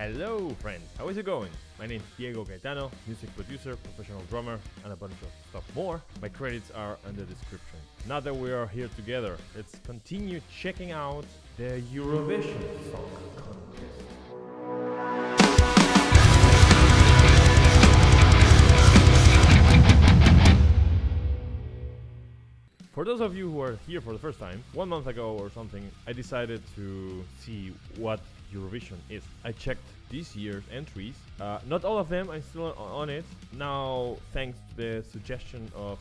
Hello friends, how is it going? My name is Diego Gaetano, music producer, professional drummer, and a bunch of stuff more. My credits are in the description. Now that we are here together, let's continue checking out the Eurovision Song Contest. For those of you who are here for the first time, 1 month ago or something, I decided to see what Eurovision is. I checked this year's entries. Not all of them, I'm still on it. Now, thanks to the suggestion of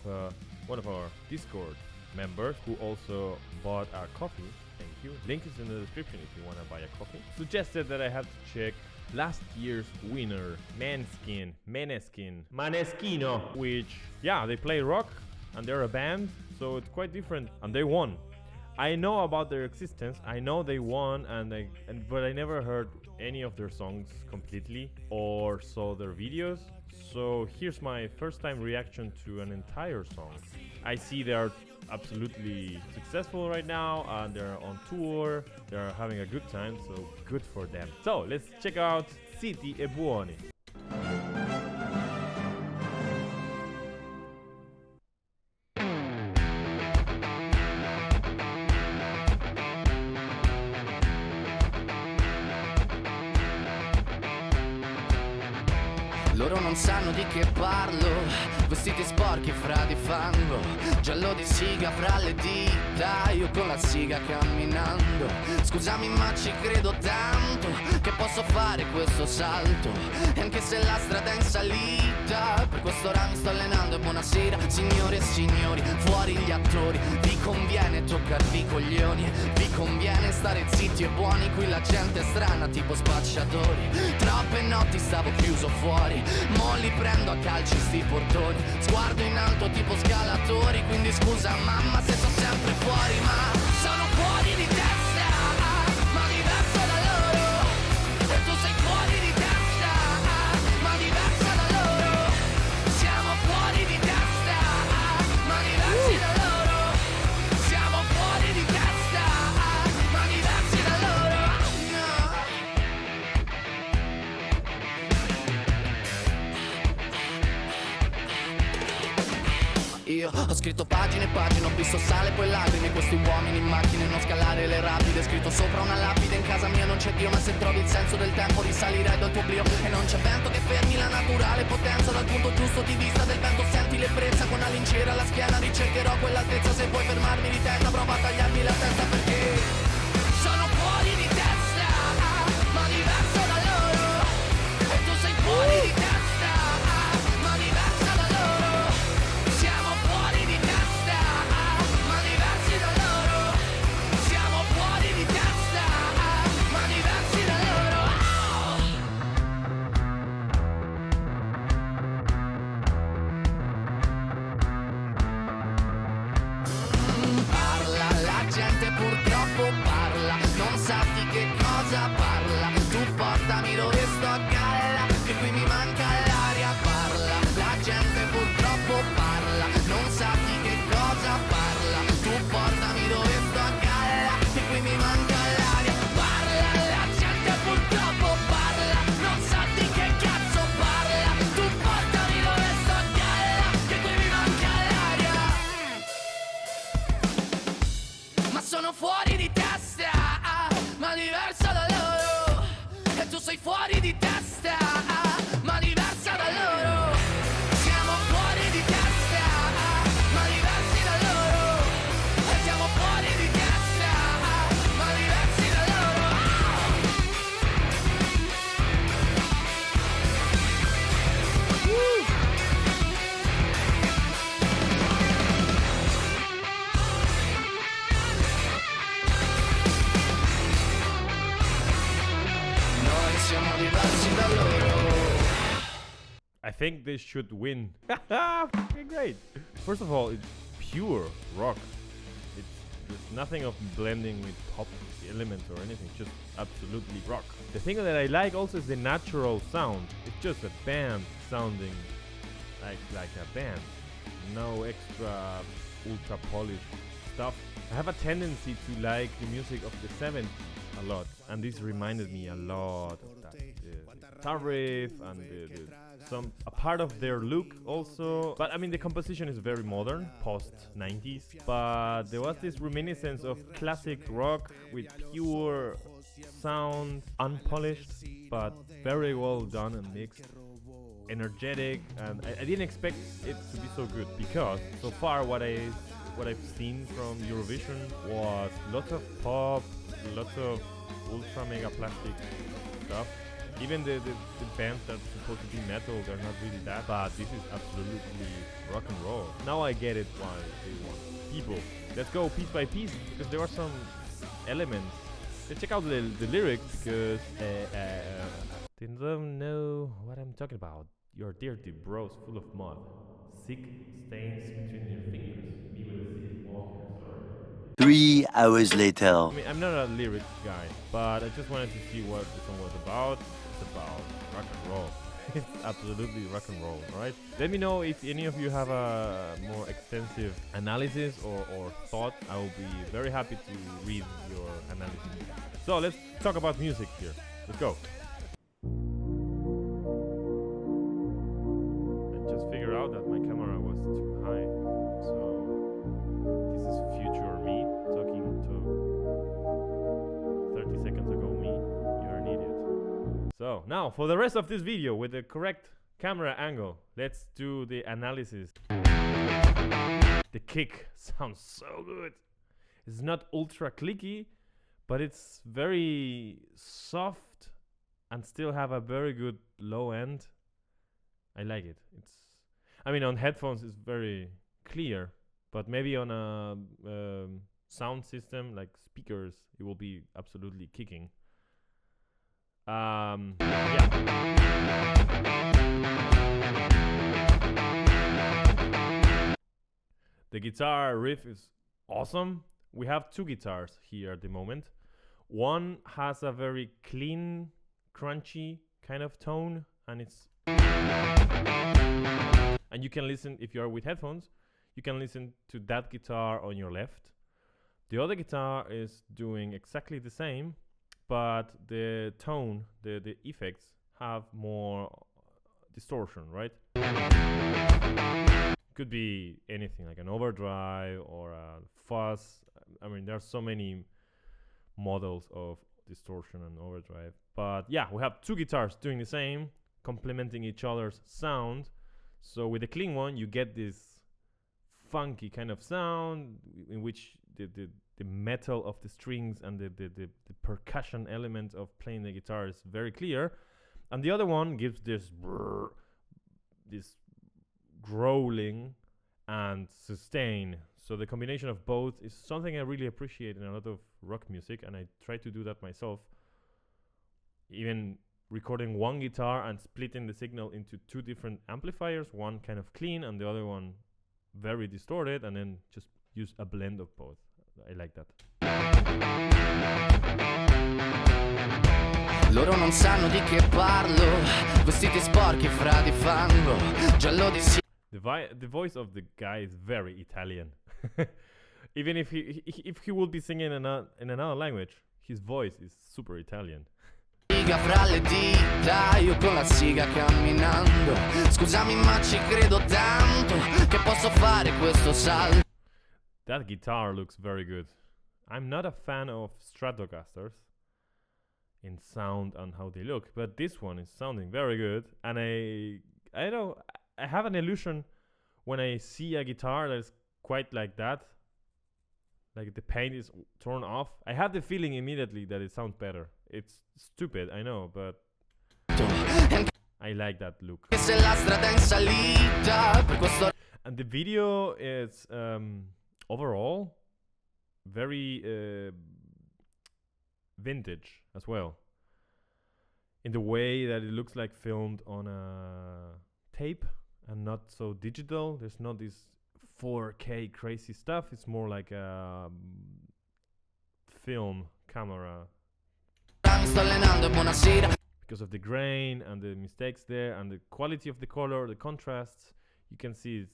one of our Discord members who also bought our coffee. Thank you. Link is in the description if you want to buy a coffee. Suggested that I have to check last year's winner, Maneskin, Maneskino, which, yeah, they play rock and they're a band, so it's quite different, and they won. I know about their existence, I know they won, but I never heard any of their songs completely or saw their videos. So here's my first time reaction to an entire song. I see they are absolutely successful right now, and they're on tour, they're having a good time, so good for them. So let's check out Zitti e Buoni. Loro non sanno di che parlo, vestiti sporchi fra di fango, giallo di siga fra le dita, io con la siga camminando. Scusami ma ci credo tanto, che posso fare questo salto, e anche se la strada è in salita, per quest'ora mi sto allenando e buonasera signore e signori, fuori gli attori, vi conviene toccarvi i coglioni, vi conviene stare zitti e buoni, qui la gente è strana tipo spacciatori, troppe notti stavo chiuso fuori, mo li prendo a calci sti portoni, sguardo in alto tipo scalatori, quindi scusa mamma se sono sempre fuori, ma sono fuori di testa, ma diverso da loro, e tu sei fuori di testa, ma diversa da loro, siamo fuori di testa, ma diversi da loro, siamo fuori di testa, ma diversi da loro, no. Io ho scritto pagine e pagine, ho visto sale poi lacrime, questi uomini in macchine, non scalare le rapide, scritto sopra una lapide, in casa mia non c'è Dio, ma se trovi il senso del tempo risalirai dal tuo oblio, e non c'è vento che fermi la naturale potenza, dal punto giusto di vista del vento senti l'ebbrezza, con la lincera alla schiena ricercherò quell'altezza, se vuoi fermarmi di testa prova a tagliarmi la testa, perché sono fuori di testa, ma diverso da loro, e tu sei fuori di testa, ma diversa da loro, siamo fuori di testa, ma diversi da loro, siamo fuori di testa, ma diversi da loro. Parla, la gente purtroppo parla, non sa di che cosa parla, tu portami dove sto a galla, che qui mi manca l'aria, parla, la gente purtroppo parla, non sa di che cosa parla, tu portami dove sto a galla, che qui mi manca l'aria, parla, la gente purtroppo parla, non sa di che cazzo parla, tu portami dove sto a galla, che qui mi manca l'aria, ma sono fuori di testa, ma diversa da loro, e tu sei fuori di testa, ma diversa da loro, siamo fuori di testa, ma diversi da loro, e siamo fuori di testa, ma diversi da loro. Noi siamo diversi da loro. I think they should win. Fucking great. First of all, it's pure rock. There's nothing of blending with pop elements or anything, just absolutely rock. The thing that I like also is the natural sound. It's just a band sounding like a band. No extra ultra polished stuff. I have a tendency to like the music of the 70s a lot, and this reminded me a lot of that. guitar riff and some a part of their look also. But I mean, the composition is very modern, post 90s. But there was this reminiscence of classic rock with pure sound, unpolished, but very well done and mixed, energetic, and I didn't expect it to be so good, because so far what I've seen from Eurovision was lots of pop, lots of ultra mega plastic stuff. Even the bands that are supposed to be metal, they're not really that, but this is absolutely rock and roll. Now I get it why they want people. Let's go piece by piece, because there are some elements. Let's check out the lyrics, because they don't know what I'm talking about. Your dirty bros full of mud, sick stains between your fingers. Me with a Zitti walking, sorry. 3 hours later. I mean, I'm not a lyrics guy, but I just wanted to see what the song was about. It's about rock and roll. It's absolutely rock and roll, right? Let me know if any of you have a more extensive analysis or thought. I will be very happy to read your analysis. So let's talk about music here. Let's go. I just figured out that my camera was too high, so this is future me talking to 30 seconds ago me. You're an idiot. So now for the rest of this video with the correct camera angle, let's do the analysis. The kick sounds so good. It's not ultra clicky, but it's very soft and still have a very good low end. I like it. I mean, on headphones it's very clear, but maybe on a sound system like speakers, it will be absolutely kicking. Yeah. The guitar riff is awesome. We have two guitars here at the moment. One has a very clean, crunchy kind of tone, and you can listen, if you are with headphones, you can listen to that guitar on your left. The other guitar is doing exactly the same, but the tone, the effects have more distortion, right? Could be anything like an overdrive or a fuzz. I mean, there are so many models of distortion and overdrive. But yeah, we have two guitars doing the same, complementing each other's sound. So with the clean one, you get this funky kind of sound in which the metal of the strings and the percussion element of playing the guitar is very clear. And the other one gives this growling and sustain. So the combination of both is something I really appreciate in a lot of rock music, and I try to do that myself. Even recording one guitar and splitting the signal into two different amplifiers, one kind of clean and the other one very distorted, and then just use a blend of both. I like that. Loro non sanno di che parlo, vestiti sporchi fra di fango, giallo di The voice of the guy is very Italian. Even if he would be singing in another language, his voice is super Italian. Siga fra le dita, io con la siga camminando. Scusami ma ci credo tanto che posso fare questo salto. That guitar looks very good. I'm not a fan of Stratocasters in sound and how they look, but this one is sounding very good. And I know I have an illusion when I see a guitar that is quite like that, like the paint is torn off. I have the feeling immediately that it sounds better. It's stupid, I know, but I like that look. And the video is overall very vintage as well, in the way that it looks like filmed on a tape and not so digital. There's not this 4K crazy stuff. It's more like a film camera because of the grain and the mistakes there and the quality of the color, the contrasts. You can see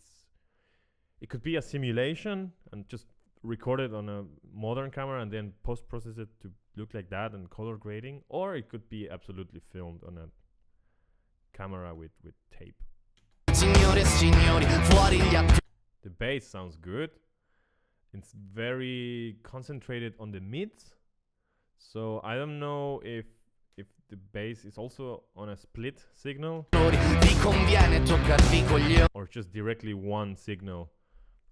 it could be a simulation and just record it on a modern camera and then post-process it to look like that and color grading, or it could be absolutely filmed on a camera with tape. Signore e signori, fuori gli attori. The bass sounds good. It's very concentrated on the mids. So I don't know if the bass is also on a split signal Vi conviene toccarvi con gli or just directly one signal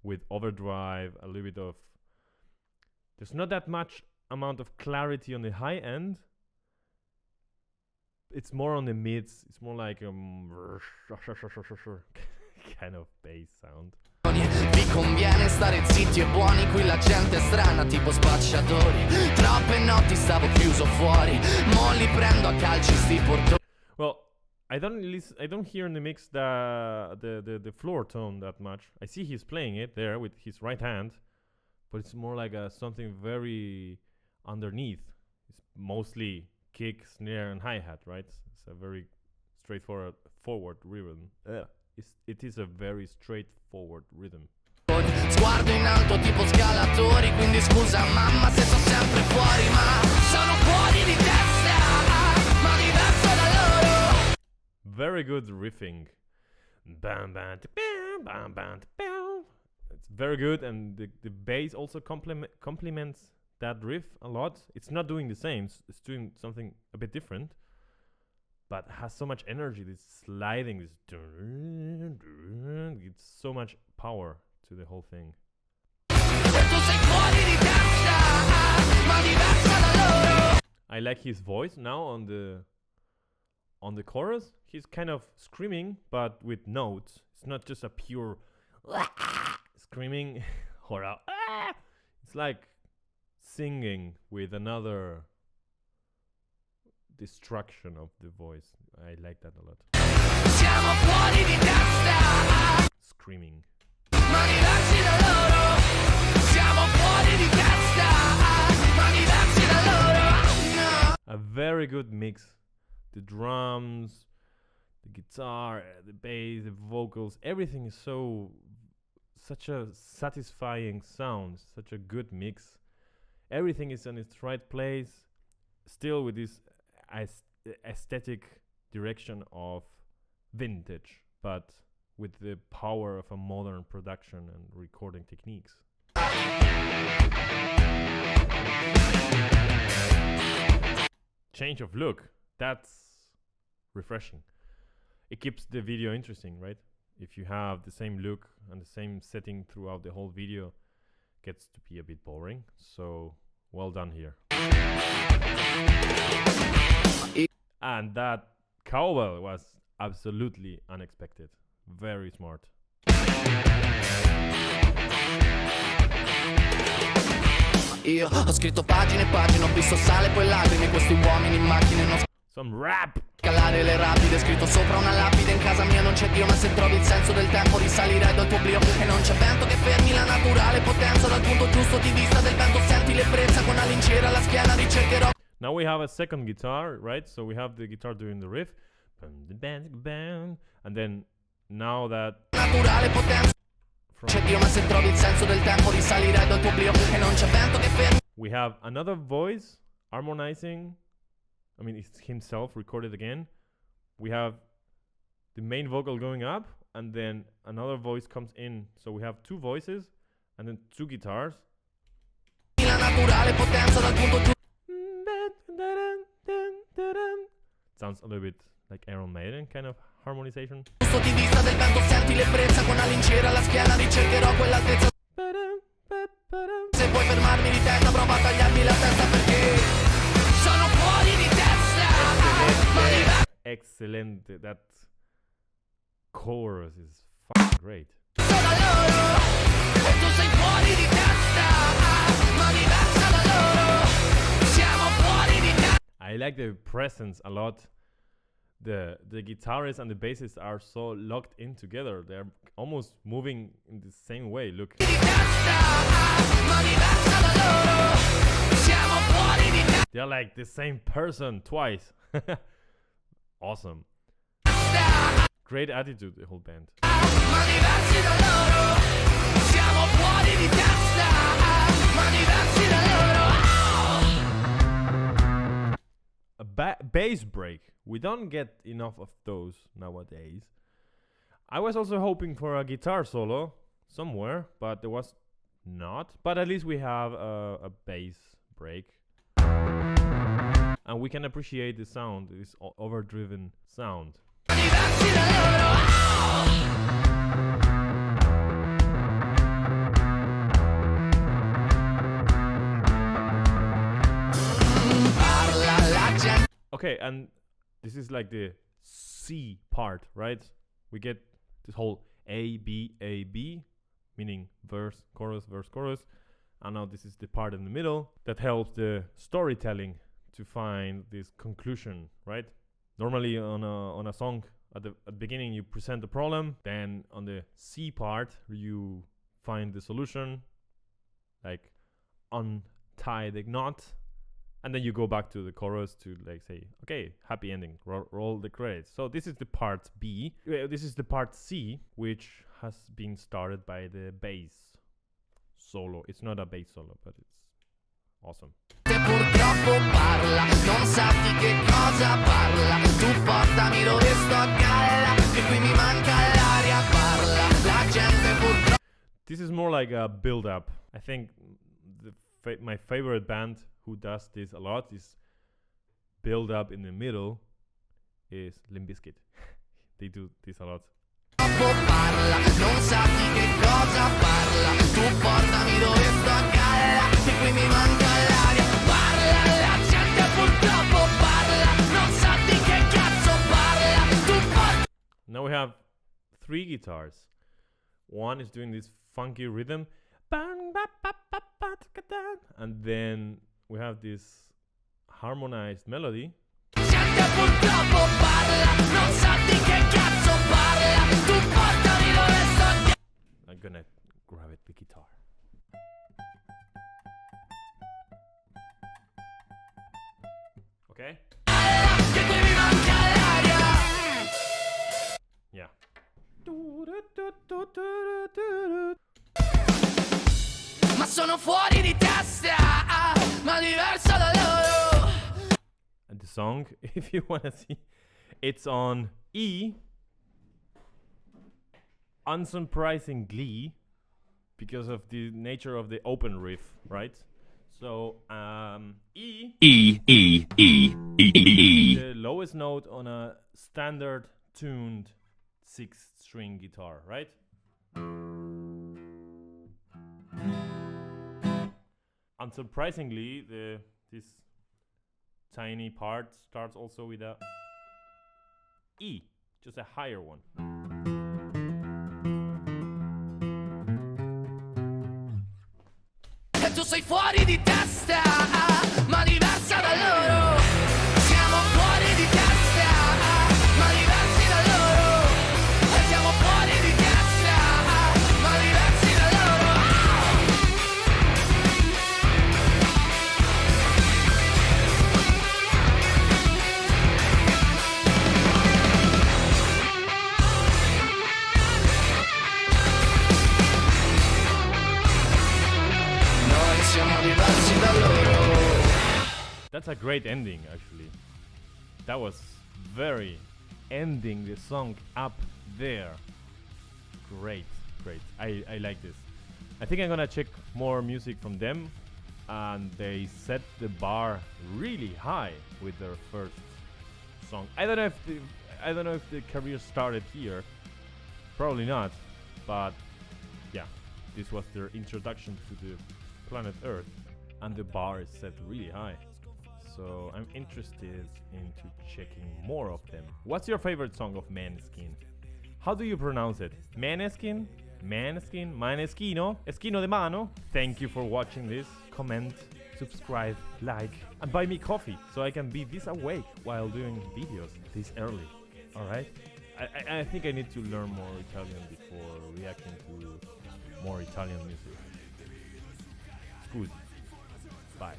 with overdrive, a little bit of... There's not that much amount of clarity on the high end. It's more on the mids. It's more like kind of bass sound. Vi conviene stare zitti e buoni, qui la gente è strana tipo spacciatori. Troppe notti stavo chiuso fuori, mo li prendo a calci sti portoni. Well, I don't hear in the mix the floor tone that much. I see he's playing it there with his right hand, but it's more like something very underneath. It's mostly kick, snare, and hi-hat, right? It's a very straightforward rhythm. It is a very straightforward rhythm. Sguardo in alto tipo scalatori, quindi scusa mamma se sto sempre fuori, ma sono fuori di testa, ma diverso da loro. Very good riffing. Bam, bam, bam, bam, bam, bam. It's very good, and the bass also complements that riff a lot. It's not doing the same. It's doing something a bit different, but has so much energy. This sliding, this it's so much power to the whole thing. I like his voice now on the chorus. He's kind of screaming, but with notes. It's not just a pure screaming or it's like singing with another destruction of the voice. I like that a lot. Screaming. A very good mix. The drums, the guitar, the bass, the vocals, everything is such a satisfying sound, such a good mix. Everything is in its right place, still with this aesthetic direction of vintage, but with the power of a modern production and recording techniques. Change of look, that's refreshing. It keeps the video interesting, right? If you have the same look and the same setting throughout the whole video, gets to be a bit boring. So well done here. And that cowbell was absolutely unexpected. Very smart. Io ho scritto pagine e pagine, ho visto sale e poi lacrime, questi uomini in macchine non Some rap. scalare le rapide, scritto sopra una lapide. In casa mia non c'è Dio, ma se trovi il senso del tempo risalirai dal tuo oblio. E non c'è vento che fermi la naturale potenza, dal punto giusto di vista del vento senti l'ebbrezza, con la lincera alla schiena ricercherò. Now we have a second guitar, right? So we have the guitar doing the riff. And then now that Naturale potenza. C'è Dio, ma se trovi il senso del tempo risalirai dal tuo oblio. E non c'è vento che fermi. we have another voice harmonizing. I mean, it's himself recorded again. We have the main vocal going up, and then another voice comes in. So we have two voices, and then two guitars. La naturale potenza dal punto giusto. Sounds a little bit like Iron Maiden kind of harmonization. Di vista del vento senti l'ebbrezza, con la lincera alla schiena ricercherò quell'altezza. Se vuoi fermarmi di testa prova a tagliarmi la testa perché sono fuori di testa. Excellent. That chorus is fucking great. Sono loro e tu sei fuori di testa, ma diversa da loro. Siamo fuori di testa. I like the presence a lot. The guitarist and the bassist are so locked in together. They're almost moving in the same way. Look. They're like the same person twice. Awesome. Great attitude, the whole band. A bass break We don't get enough of those nowadays. I was also hoping for a guitar solo somewhere, but there was not. But at least we have a bass break. And we can appreciate the sound, this overdriven sound. Okay, and this is like the C part, right? We get this whole A, B, meaning verse, chorus, and now this is the part in the middle that helps the storytelling to find this conclusion, right? Normally on a song, at the beginning you present the problem, then on the C part you find the solution, like untie the knot, and then you go back to the chorus to like say, okay, happy ending, roll the credits. So this is the part B. This is the part C, which has been started by the bass solo. It's not a bass solo, but it's awesome. Purtroppo parla, non sa di che cosa parla. Tu portami dove sto a galla, che qui mi manca l'aria, parla. La gente purtroppo. This is more like a build-up. I think my favorite band who does this a lot is build-up in the middle is Limp They do this a lot. Parla, non sa di che cosa parla. Tu portami dove sto a galla, che qui mi manca l'aria. Parla, la gente purtroppo parla, non sa di che cazzo parla. Tu portami. Now we have 3 guitars. One is doing this funky rhythm, and then we have this harmonized melody. Gente purtroppo parla, non sa di che cazzo parla. Tu portami dove sto a galla. I'm gonna grab it, the guitar. Okay? Che qui mi manca l'aria. Yeah. Ma sono fuori di testa, ma diverso da loro. And the song, if you wanna see, it's on E. Unsurprisingly, because of the nature of the open riff, right? So E. The lowest note on a standard tuned 6-string guitar, right? Unsurprisingly, this tiny part starts also with a E, just a higher one. E tu sei fuori di testa, ma diversa da loro. Siamo fuori di testa, ma diversi da loro. E siamo fuori di testa, ma diversi da loro. Noi siamo diversi da loro. That's a great ending, actually. That was very ending the song up there. Great. I like this. I think I'm gonna check more music from them, and they set the bar really high with their first song. I don't know if the career started here. Probably not, but yeah, this was their introduction to the planet Earth, and the bar is set really high. So I'm interested into checking more of them. What's your favorite song of Maneskin? How do you pronounce it? Maneskin? Maneskin? Maneskino? Esquino de mano? Thank you for watching this. Comment, subscribe, like, and buy me coffee so I can be this awake while doing videos this early. Alright? I think I need to learn more Italian before reacting to more Italian music. Scusi. Bye.